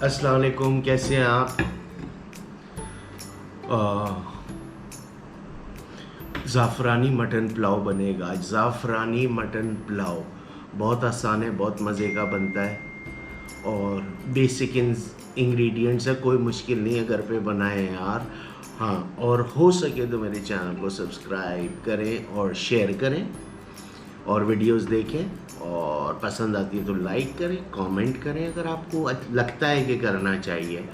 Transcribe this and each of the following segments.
अस्सलाम वालेकुम, कैसे हैं आप? ज़ाफ़रानी मटन पुलाव बनेगा आज। ज़ाफ़रानी मटन पुलाव बहुत आसान है, बहुत मज़े का बनता है और बेसिक इंग्रेडिएंट्स है, कोई मुश्किल नहीं है, घर पे बनाए यार। हाँ, और हो सके तो मेरे चैनल को सब्सक्राइब करें और शेयर करें और वीडियोस देखें, और पसंद आती है तो लाइक करें, कमेंट करें अगर आपको लगता है कि करना चाहिए।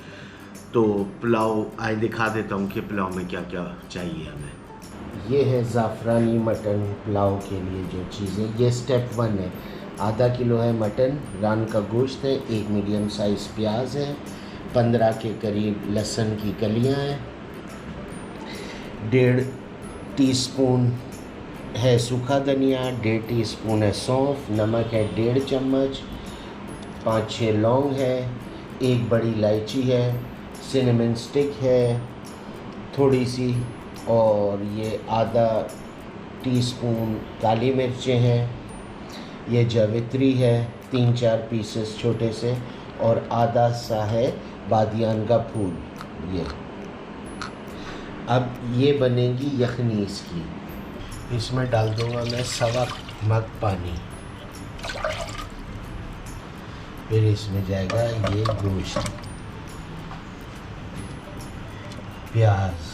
तो पुलाव आए दिखा देता हूँ कि पुलाव में क्या क्या चाहिए हमें। ये है ज़ाफ़रानी मटन पुलाव के लिए जो चीज़ें, ये स्टेप 1 है। आधा किलो है मटन, रान का गोश्त है, एक मीडियम साइज़ प्याज है, 15 के करीब लहसुन की कलियाँ हैं, 1.5 टीस्पून है सूखा धनिया, 1.5 टीस्पून है सौंफ, नमक है 1.5 चम्मच, 5-6 लौंग है, एक बड़ी इलायची है, सिनेमन स्टिक है थोड़ी सी, और ये आधा टीस्पून काली मिर्चें हैं, ये जावित्री है 3-4 पीसेस छोटे से, और आधा सा है बादियान का फूल। ये अब ये बनेगी यखनी इसकी। इसमें डाल दूंगा मैं 1.25 मग पानी। फिर इसमें जाएगा ये गोश्त, प्याज,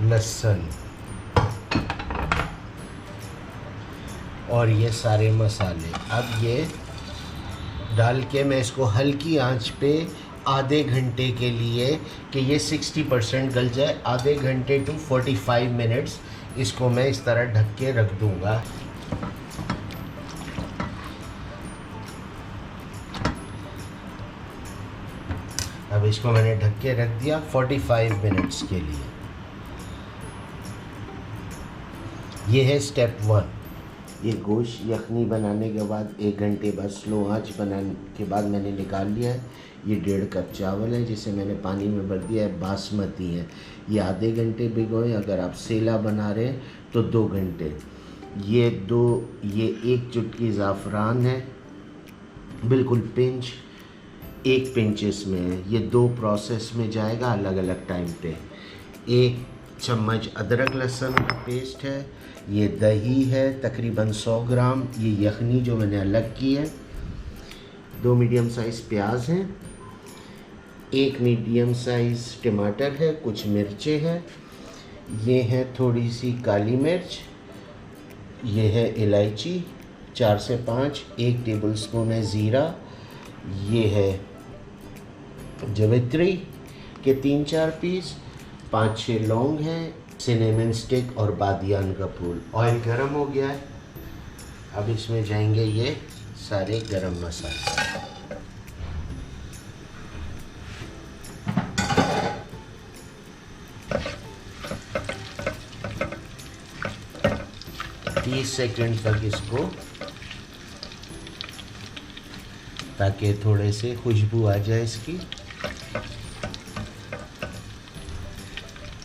लहसुन और ये सारे मसाले। अब ये डाल के मैं इसको हल्की आंच पे आधे घंटे के लिए, कि ये 60% गल जाए, आधे घंटे टू 45 मिनट्स इसको मैं इस तरह ढक के रख दूंगा। अब इसको मैंने ढक के रख दिया 45 मिनट्स के लिए। ये है स्टेप 1। ये गोश्त यखनी बनाने के बाद 1 घंटे बाद स्लो आंच बनाने के बाद मैंने निकाल लिया है। ये 1.5 कप चावल है जिसे मैंने पानी में भर दिया है, बासमती है। ये आधे घंटे भिगोएं, अगर आप सेला बना रहे हैं तो 2 घंटे। ये 1 चुटकी ज़ाफ़रान है, बिल्कुल पिंच, 1 पिंच इसमें है। ये 2 प्रोसेस में जाएगा अलग अलग टाइम पे। 1 चम्मच अदरक लहसुन का पेस्ट है, ये दही है तकरीबन 100 ग्राम, ये यखनी जो मैंने अलग की है, 2 मीडियम साइज़ प्याज हैं, 1 मीडियम साइज़ टमाटर है, कुछ मिर्चें हैं, ये है थोड़ी सी काली मिर्च, ये है इलायची 4 से 5, 1 टेबलस्पून है ज़ीरा, ये है जावित्री के 3-4 पीस, 5-6 लौंग हैं, सिनेमन स्टिक और बादियान का फूल। ऑयल गरम हो गया है, अब इसमें जाएंगे ये सारे गरम मसाले। तीस सेकंड तक इसको, ताकि थोड़े से खुशबू आ जाए इसकी।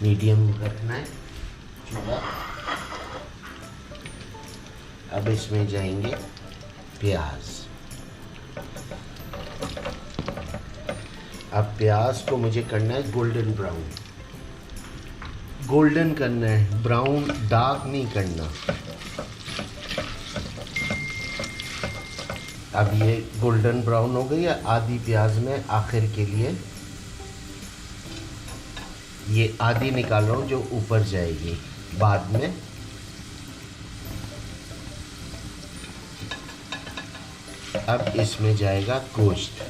मीडियम रखना है चूल्हा। अब इसमें जाएंगे प्याज। अब प्याज को मुझे करना है गोल्डन ब्राउन, गोल्डन करना है, ब्राउन डार्क नहीं करना। अब ये गोल्डन ब्राउन हो गई है। आधी प्याज में आखिर के लिए, ये आधी निकाल रहा हूँ जो ऊपर जाएगी बाद में। अब इसमें जाएगा गोश्त।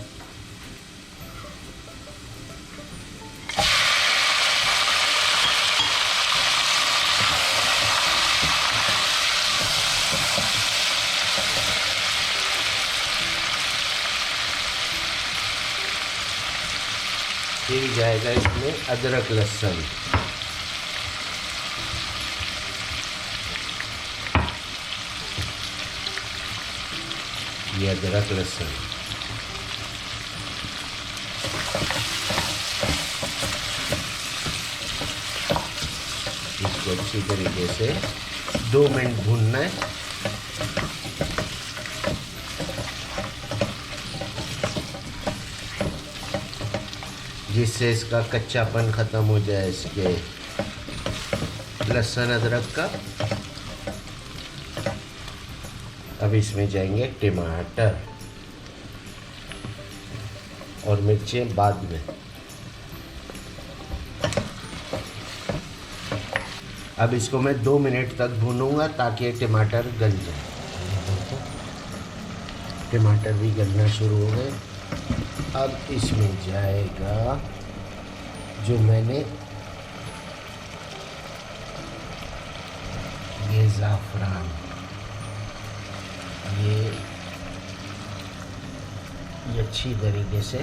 फिर जाएगा इसमें अदरक लहसुन, ये अदरक लहसुन, इसको अच्छी तरीके से 2 मिनट भूनना है। जिससे इसका कच्चापन ख़त्म हो जाए इसके लहसुन अदरक का। अब इसमें जाएंगे टमाटर और मिर्चें बाद में। अब इसको मैं 2 मिनट तक भूनूंगा ताकि टमाटर गल जाए। टमाटर भी गलना शुरू हो गए। अब इसमें जाएगा जो मैंने ये ज़ाफ़रान, ये अच्छी तरीके से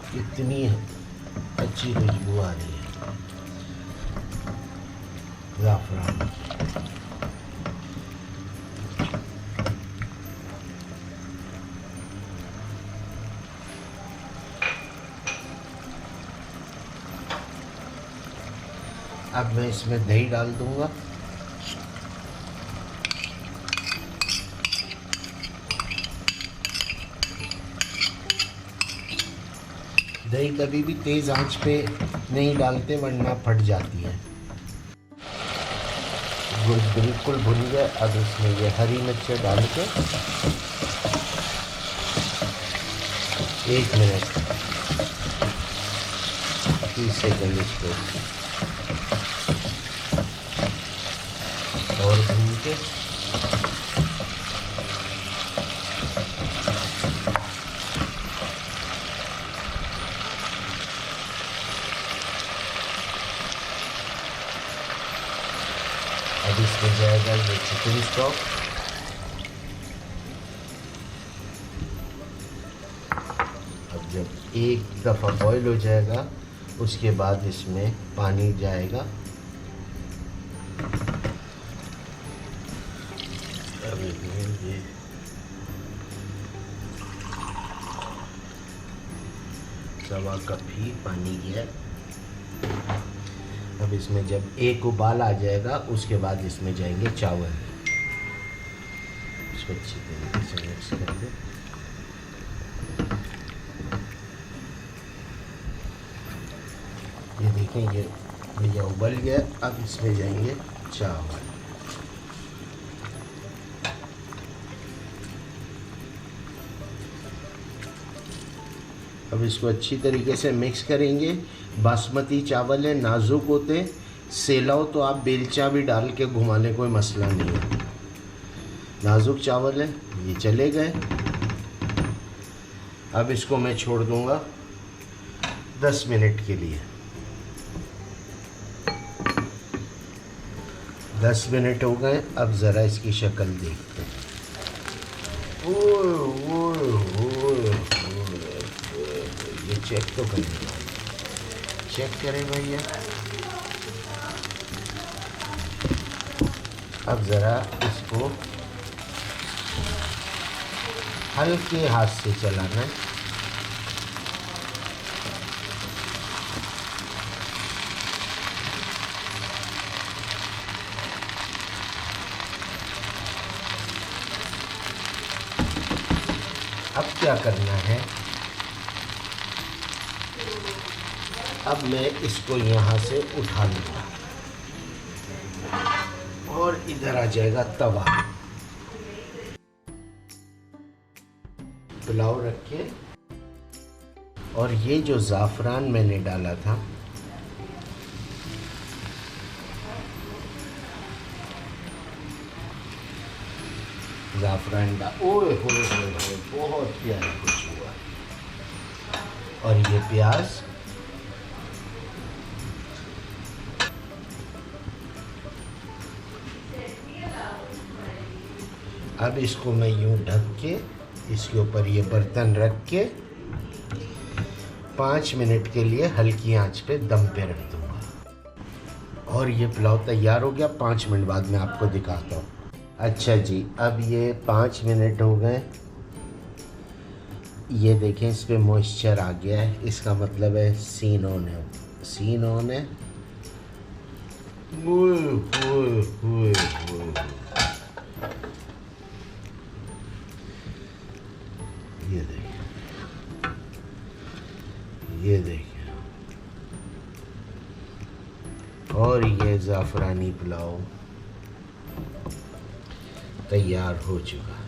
कितनी अच्छी खुशबू आ रही है ज़ाफ़रान। अब मैं इसमें दही डाल दूंगा। दही कभी भी तेज़ आंच पे नहीं डालते वरना फट जाती है। गोश्त बिल्कुल भुन गया। अब इसमें ये हरी मिर्च डाल के 1 मिनट 30 सेकंड इसको और भून के अब इसमें जाएगा ये चिकन स्टॉक। अब जब एक दफ़ा बॉईल हो जाएगा उसके बाद इसमें पानी जाएगा। अब ये सवा कप ही पानी गया। अब इसमें जब एक उबाल आ जाएगा उसके बाद इसमें जाएंगे चावल। इसको अच्छी तरीके से मिक्स कर दो। ये देखें ये भैया उबल गया। अब इसमें जाएंगे चावल। अब इसको अच्छी तरीके से मिक्स करेंगे। बासमती चावल है, नाजुक होते, सेला हो तो आप बेलचा भी डाल के घुमाने कोई मसला नहीं है। नाजुक चावल है, ये चले गए। अब इसको मैं छोड़ दूंगा 10 मिनट के लिए। 10 मिनट हो गए। अब ज़रा इसकी शक्ल देखते हैं। ये चेक तो करें, चेक करें भैया। अब ज़रा इसको हल्के हाथ से चलाना है। अब क्या करना है, अब मैं इसको यहाँ से उठा लूँगा और इधर आ जाएगा तवा। पुलाव रख के और ये जो ज़ाफ़रान मैंने डाला था ज़ाफ़रान ओए होए बहुत प्यारा कुछ हुआ। और ये प्याज, अब इसको मैं यूं ढक के इसके ऊपर ये बर्तन रख के 5 मिनट के लिए हल्की आंच पे दम पे रख दूंगा। और ये पुलाव तैयार हो गया। 5 मिनट बाद मैं आपको दिखाता हूँ। अच्छा जी, अब ये 5 मिनट हो गए। ये देखें इस पर मॉइस्चर आ गया है, इसका मतलब है सीन ऑन है। सीन ऑन है। ये ज़ाफ़रानी पुलाव तैयार हो चुका।